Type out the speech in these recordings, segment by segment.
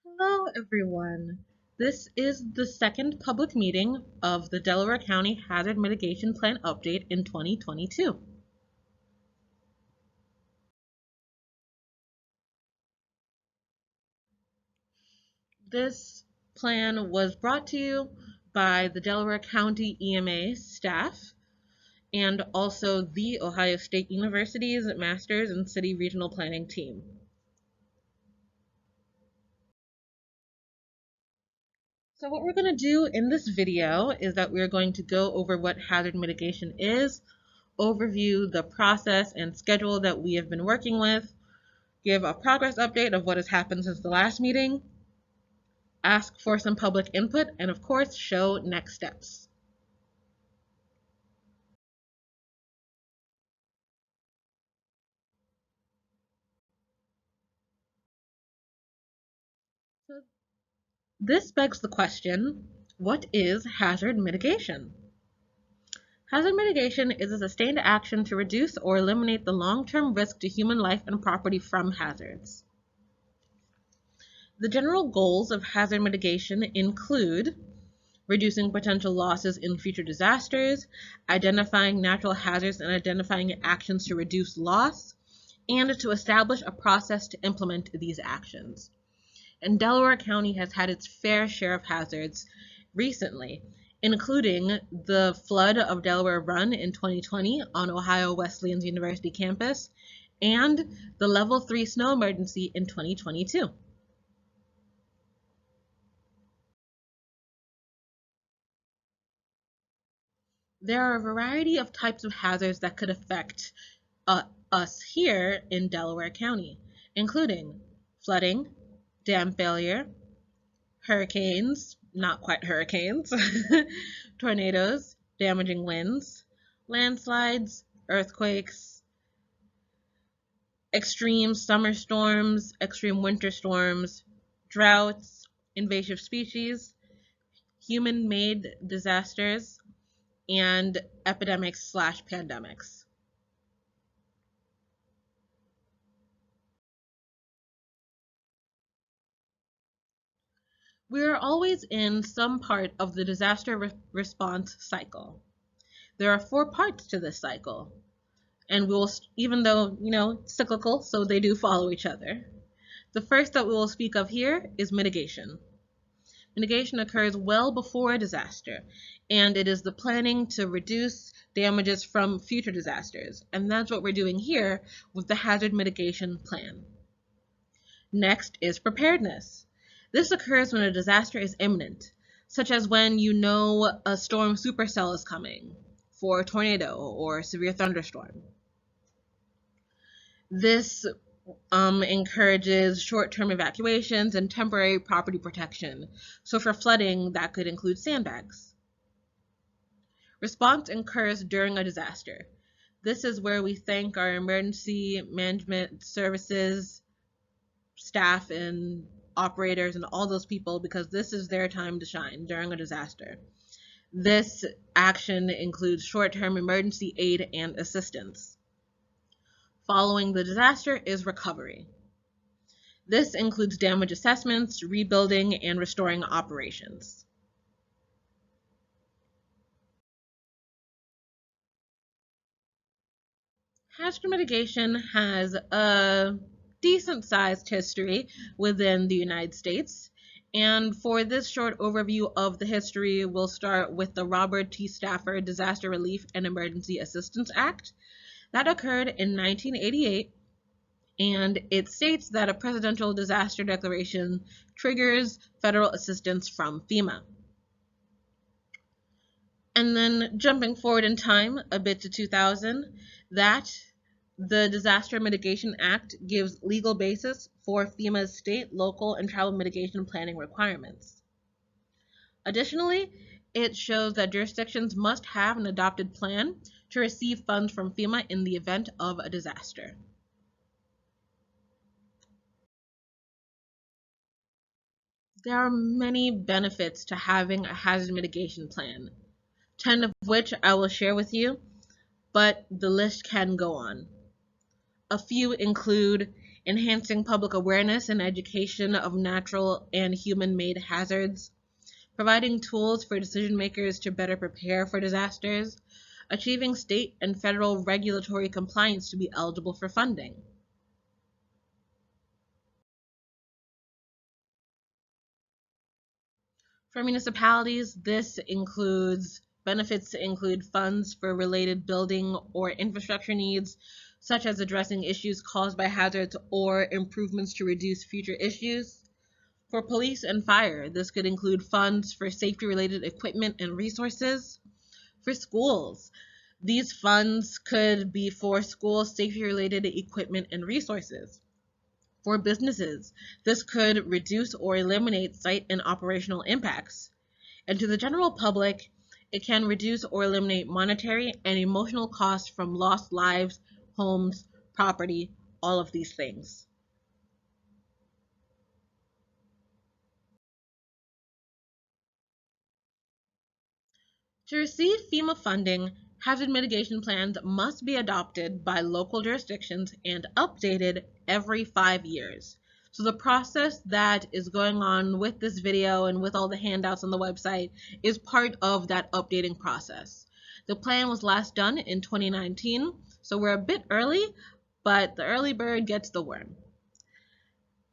Hello, everyone. This is the second public meeting of the Delaware County Hazard Mitigation Plan update in 2022. This plan was brought to you by the Delaware County EMA staff and also the Ohio State University's Masters in City Regional Planning team. So what we're going to do in this video is that we're going to go over what hazard mitigation is, overview the process and schedule that we have been working with, give a progress update of what has happened since the last meeting, ask for some public input, and of course, show next steps. So this begs the question, what is hazard mitigation? Hazard mitigation is a sustained action to reduce or eliminate the long-term risk to human life and property from hazards. The general goals of hazard mitigation include reducing potential losses in future disasters, identifying natural hazards and identifying actions to reduce loss, and to establish a process to implement these actions. And Delaware County has had its fair share of hazards recently, including the flood of Delaware Run in 2020 on Ohio Wesleyan's University campus, and the Level 3 snow emergency in 2022. There are a variety of types of hazards that could affect us here in Delaware County, including flooding, dam failure, hurricanes, not quite hurricanes, tornadoes, damaging winds, landslides, earthquakes, extreme summer storms, extreme winter storms, droughts, invasive species, human-made disasters, and epidemics/pandemics. We are always in some part of the disaster response cycle. There are 4 parts to this cycle, and we will, even though, cyclical, so they do follow each other. The first that we will speak of here is mitigation. Mitigation occurs well before a disaster, and it is the planning to reduce damages from future disasters, and that's what we're doing here with the Hazard Mitigation Plan. Next is preparedness. This occurs when a disaster is imminent, such as when you know a storm supercell is coming for a tornado or a severe thunderstorm. This encourages short-term evacuations and temporary property protection. So for flooding, that could include sandbags. Response occurs during a disaster. This is where we thank our emergency management services, staff, and operators, and all those people, because this is their time to shine during a disaster. This action includes short-term emergency aid and assistance. Following the disaster is recovery. This includes damage assessments, rebuilding, and restoring operations. Hazard mitigation has a decent-sized history within the United States. And for this short overview of the history, we'll start with the Robert T. Stafford Disaster Relief and Emergency Assistance Act. That occurred in 1988, and it states that a presidential disaster declaration triggers federal assistance from FEMA. And then jumping forward in time a bit to 2000, the Disaster Mitigation Act gives legal basis for FEMA's state, local, and tribal mitigation planning requirements. Additionally, it shows that jurisdictions must have an adopted plan to receive funds from FEMA in the event of a disaster. There are many benefits to having a hazard mitigation plan, 10 of which I will share with you, but the list can go on. A few include enhancing public awareness and education of natural and human-made hazards, providing tools for decision makers to better prepare for disasters, achieving state and federal regulatory compliance to be eligible for funding. For municipalities, this includes benefits to include funds for related building or infrastructure needs, such as addressing issues caused by hazards or improvements to reduce future issues. For police and fire, this could include funds for safety-related equipment and resources. For schools, these funds could be for school safety-related equipment and resources. For businesses, this could reduce or eliminate site and operational impacts. And to the general public, it can reduce or eliminate monetary and emotional costs from lost lives, homes, property, all of these things. To receive FEMA funding, hazard mitigation plans must be adopted by local jurisdictions and updated every 5 years. So the process that is going on with this video and with all the handouts on the website is part of that updating process. The plan was last done in 2019, so we're a bit early, but the early bird gets the worm.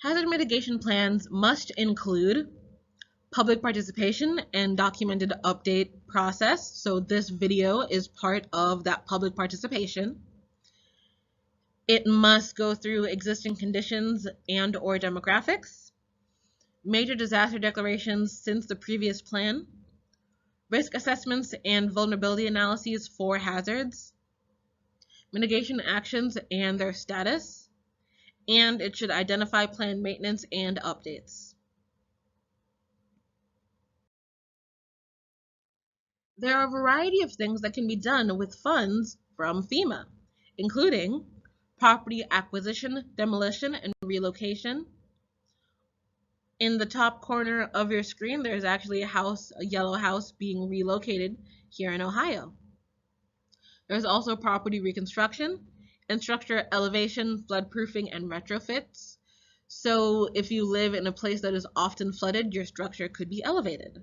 Hazard mitigation plans must include public participation and documented update process. So this video is part of that public participation. It must go through existing conditions and or demographics, major disaster declarations since the previous plan, risk assessments and vulnerability analyses for hazards, mitigation actions and their status, and it should identify planned maintenance and updates. There are a variety of things that can be done with funds from FEMA, including property acquisition, demolition, and relocation. In the top corner of your screen, there's actually a yellow house being relocated here in Ohio. There's also property reconstruction and structure elevation, floodproofing, and retrofits. So if you live in a place that is often flooded, your structure could be elevated.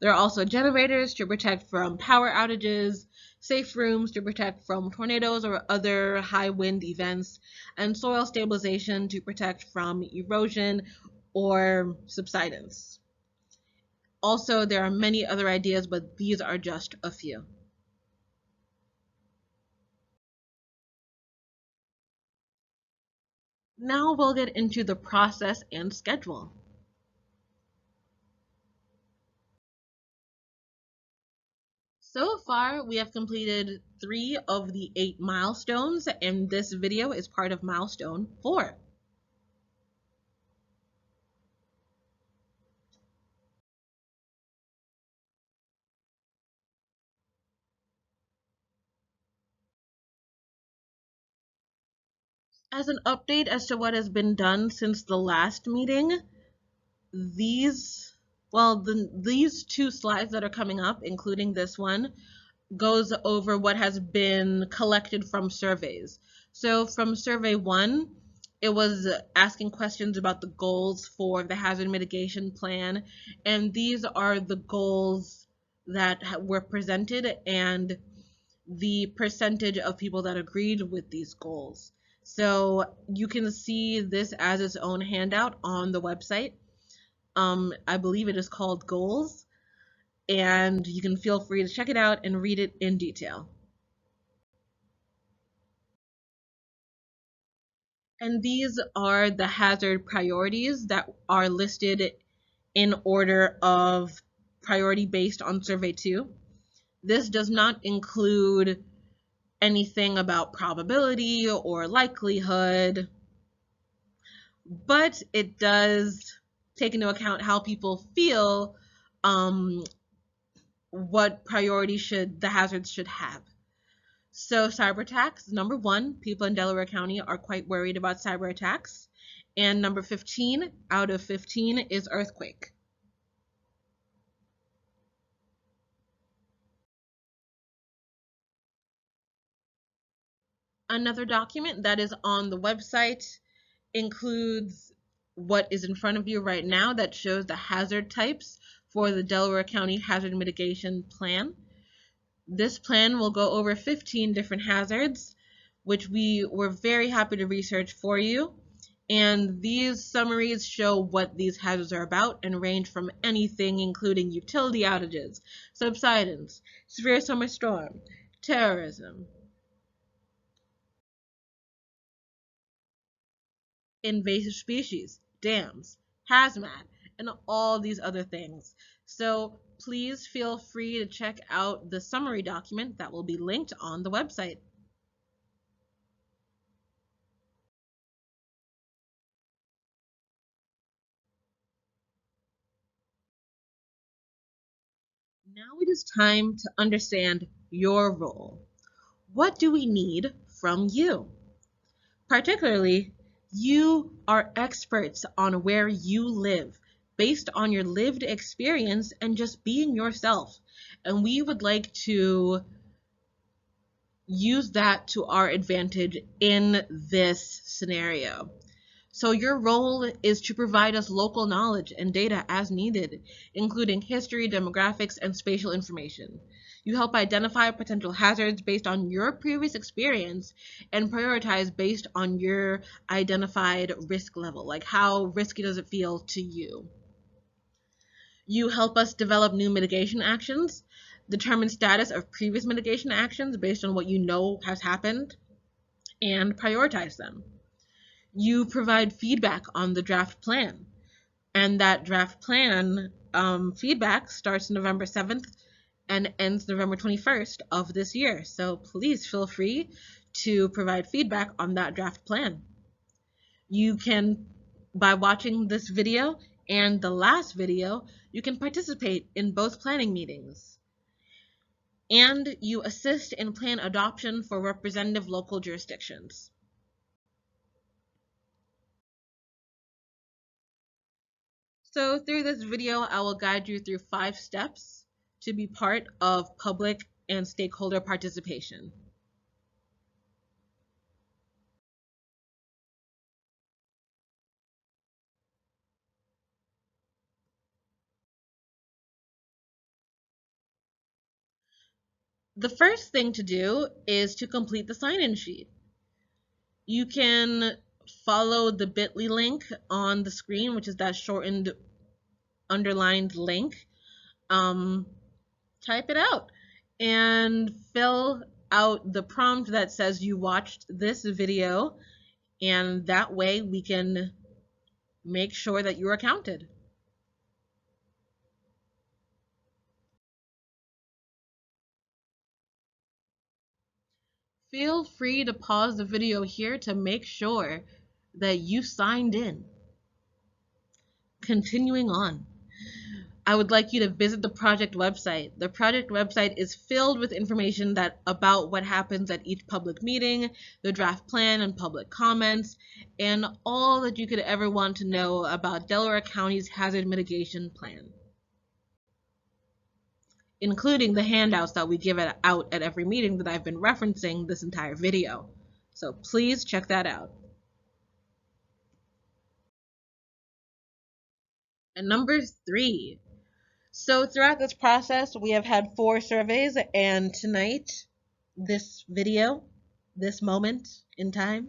There are also generators to protect from power outages, safe rooms to protect from tornadoes or other high wind events, and soil stabilization to protect from erosion or subsidence. Also, there are many other ideas, but these are just a few. Now we'll get into the process and schedule. So far, we have completed 3 of the 8 milestones, and this video is part of milestone 4. As an update as to what has been done since the last meeting, these, these 2 slides that are coming up, including this one, goes over what has been collected from surveys. So from survey 1, it was asking questions about the goals for the hazard mitigation plan, and these are the goals that were presented and the percentage of people that agreed with these goals. So you can see this as its own handout on the website. I believe it is called Goals, and you can feel free to check it out and read it in detail. And these are the hazard priorities that are listed in order of priority based on Survey 2. This does not include anything about probability or likelihood, but it does take into account how people feel, what priority the hazards should have. So cyber attacks, number 1, people in Delaware County are quite worried about cyber attacks. And number 15 out of 15 is earthquake. Another document that is on the website includes what is in front of you right now that shows the hazard types for the Delaware County Hazard Mitigation Plan. This plan will go over 15 different hazards, which we were very happy to research for you. And these summaries show what these hazards are about and range from anything including utility outages, subsidence, severe summer storm, terrorism, invasive species, dams, hazmat, and all these other things. So please feel free to check out the summary document that will be linked on the website. Now it is time to understand your role. What do we need from you? Particularly, you are experts on where you live based on your lived experience and just being yourself. And we would like to use that to our advantage in this scenario. So your role is to provide us local knowledge and data as needed, including history, demographics, and spatial information. You help identify potential hazards based on your previous experience and prioritize based on your identified risk level, like how risky does it feel to you. You help us develop new mitigation actions, determine status of previous mitigation actions based on what you know has happened, and prioritize them. You provide feedback on the draft plan, and that draft plan feedback starts November 7th and ends November 21st of this year. So please feel free to provide feedback on that draft plan. You can, by watching this video and the last video, you can participate in both planning meetings. And you assist in plan adoption for representative local jurisdictions. So through this video, I will guide you through 5 steps to be part of public and stakeholder participation. The first thing to do is to complete the sign-in sheet. You can follow the bit.ly link on the screen, which is that shortened underlined link. Type it out and fill out the prompt that says you watched this video, and that way we can make sure that you're counted. Feel free to pause the video here to make sure that you signed in. Continuing on, I would like you to visit the project website. The project website is filled with information about what happens at each public meeting, the draft plan and public comments, and all that you could ever want to know about Delaware County's Hazard Mitigation Plan, including the handouts that we give out at every meeting that I've been referencing this entire video. So please check that out. And number 3. So throughout this process, we have had 4 surveys, and tonight, this video, this moment in time,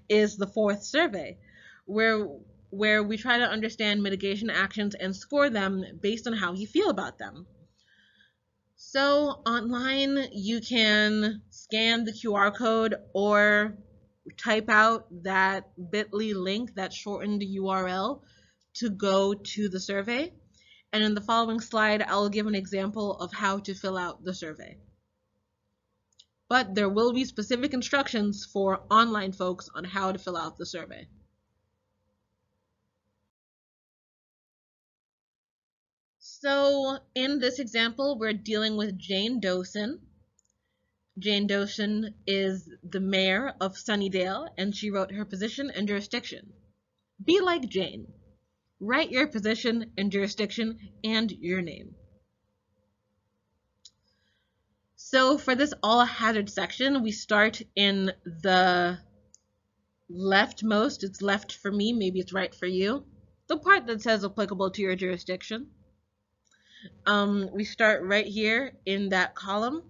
is the 4th survey, where we try to understand mitigation actions and score them based on how you feel about them. So online, you can scan the QR code or type out that bit.ly link, that shortened URL, to go to the survey. And in the following slide, I'll give an example of how to fill out the survey. But there will be specific instructions for online folks on how to fill out the survey. So in this example, we're dealing with Jane Dosen. Jane Dosen is the mayor of Sunnydale, and she wrote her position and jurisdiction. Be like Jane. Write your position and jurisdiction and your name. So for this all hazard section, we start in the leftmost. It's left for me, maybe it's right for you. The part that says applicable to your jurisdiction. We start right here in that column,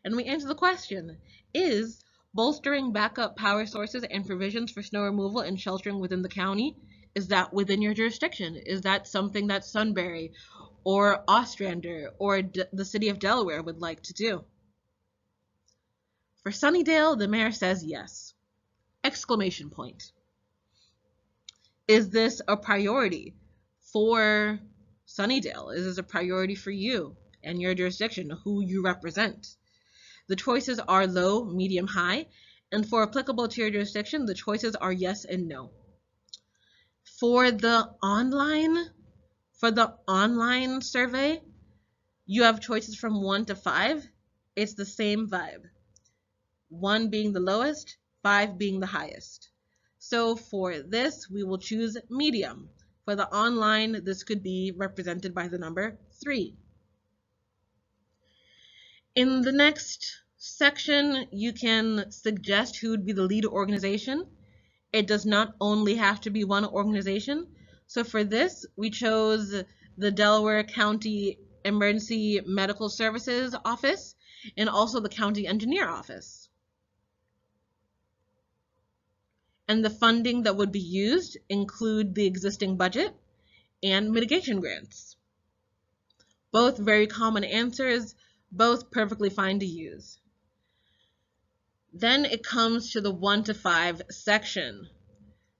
and we answer the question: is bolstering backup power sources and provisions for snow removal and sheltering within the county, is that within your jurisdiction? Is that something that Sunbury or Ostrander or the city of Delaware would like to do? For Sunnydale, the mayor says yes. Exclamation point. Is this a priority for Sunnydale? Is this a priority for you and your jurisdiction, who you represent? The choices are low, medium, high, and for applicable to your jurisdiction, the choices are yes and no. For the online survey, you have choices from 1 to 5. It's the same vibe. 1 being the lowest, 5 being the highest. So for this, we will choose medium. For the online, this could be represented by the number 3. In the next section, you can suggest who would be the lead organization. It does not only have to be one organization. So for this, we chose the Delaware County Emergency Medical Services Office and also the County Engineer Office. And the funding that would be used include the existing budget and mitigation grants. Both very common answers, both perfectly fine to use. Then it comes to the 1 to 5 section.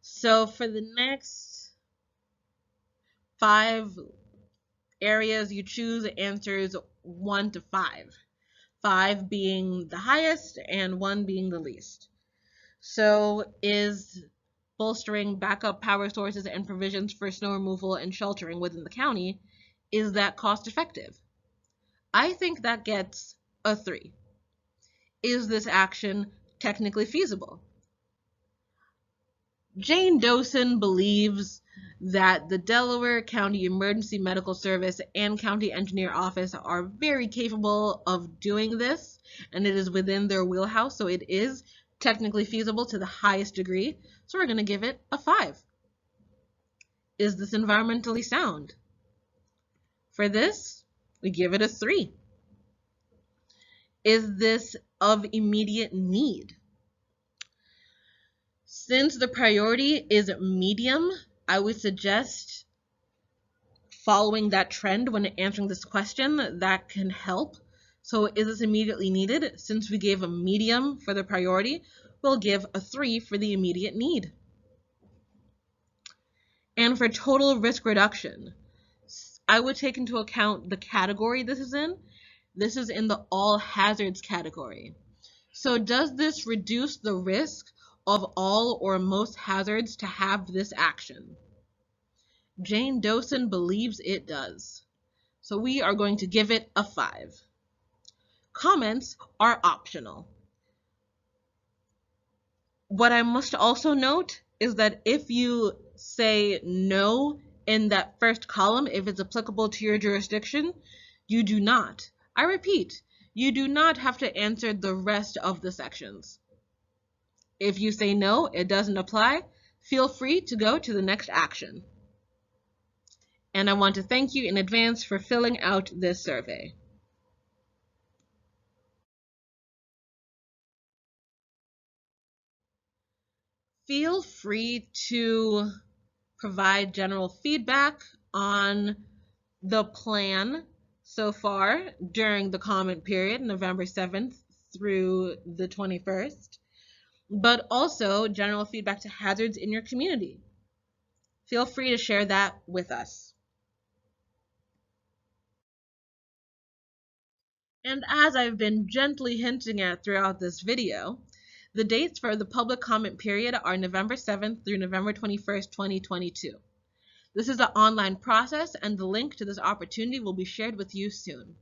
So for the next 5 areas, you choose answers 1 to 5. 5 being the highest and 1 being the least. So is bolstering backup power sources and provisions for snow removal and sheltering within the county, is that cost effective? I think that gets a 3. Is this action technically feasible? Jane Dosen believes that the Delaware County Emergency Medical Service and County Engineer Office are very capable of doing this, and it is within their wheelhouse, so it is technically feasible to the highest degree, so we're going to give it a 5. Is this environmentally sound? For this, we give it a 3. Is this of immediate need? Since the priority is medium, I would suggest following that trend when answering this question. That can help. So is this immediately needed? Since we gave a medium for the priority, we'll give a 3 for the immediate need. And for total risk reduction, I would take into account the category this is in. This is in the all hazards category. So does this reduce the risk of all or most hazards to have this action? Jane Dosen believes it does. So we are going to give it a 5. Comments are optional. What I must also note is that if you say no in that first column, if it's applicable to your jurisdiction, you do not. I repeat, you do not have to answer the rest of the sections. If you say no, it doesn't apply, feel free to go to the next action. And I want to thank you in advance for filling out this survey. Feel free to provide general feedback on the plan so far during the comment period, November 7th through the 21st, but also general feedback to hazards in your community. Feel free to share that with us. And as I've been gently hinting at throughout this video, the dates for the public comment period are November 7th through November 21st, 2022. This is an online process, and the link to this opportunity will be shared with you soon.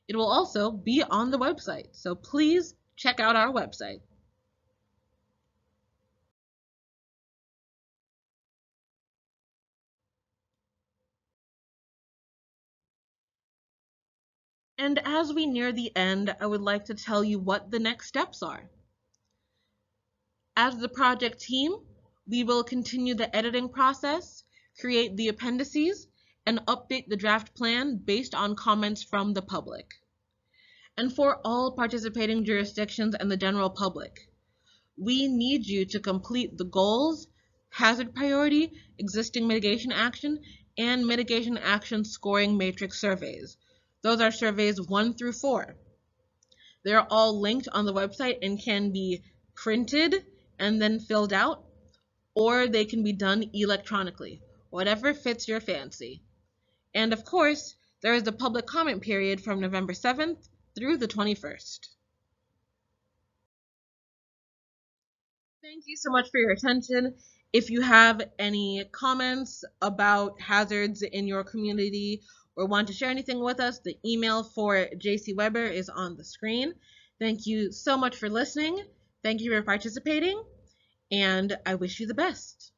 It will also be on the website, so please check out our website. And as we near the end, I would like to tell you what the next steps are. As the project team, we will continue the editing process, create the appendices, and update the draft plan based on comments from the public. And for all participating jurisdictions and the general public, we need you to complete the goals, hazard priority, existing mitigation action, and mitigation action scoring matrix surveys. Those are surveys 1 through 4. They're all linked on the website and can be printed and then filled out, or they can be done electronically, whatever fits your fancy. And of course, there is a public comment period from November 7th through the 21st. Thank you so much for your attention. If you have any comments about hazards in your community or want to share anything with us, the email for JC Weber is on the screen. Thank you so much for listening. Thank you for participating, and I wish you the best.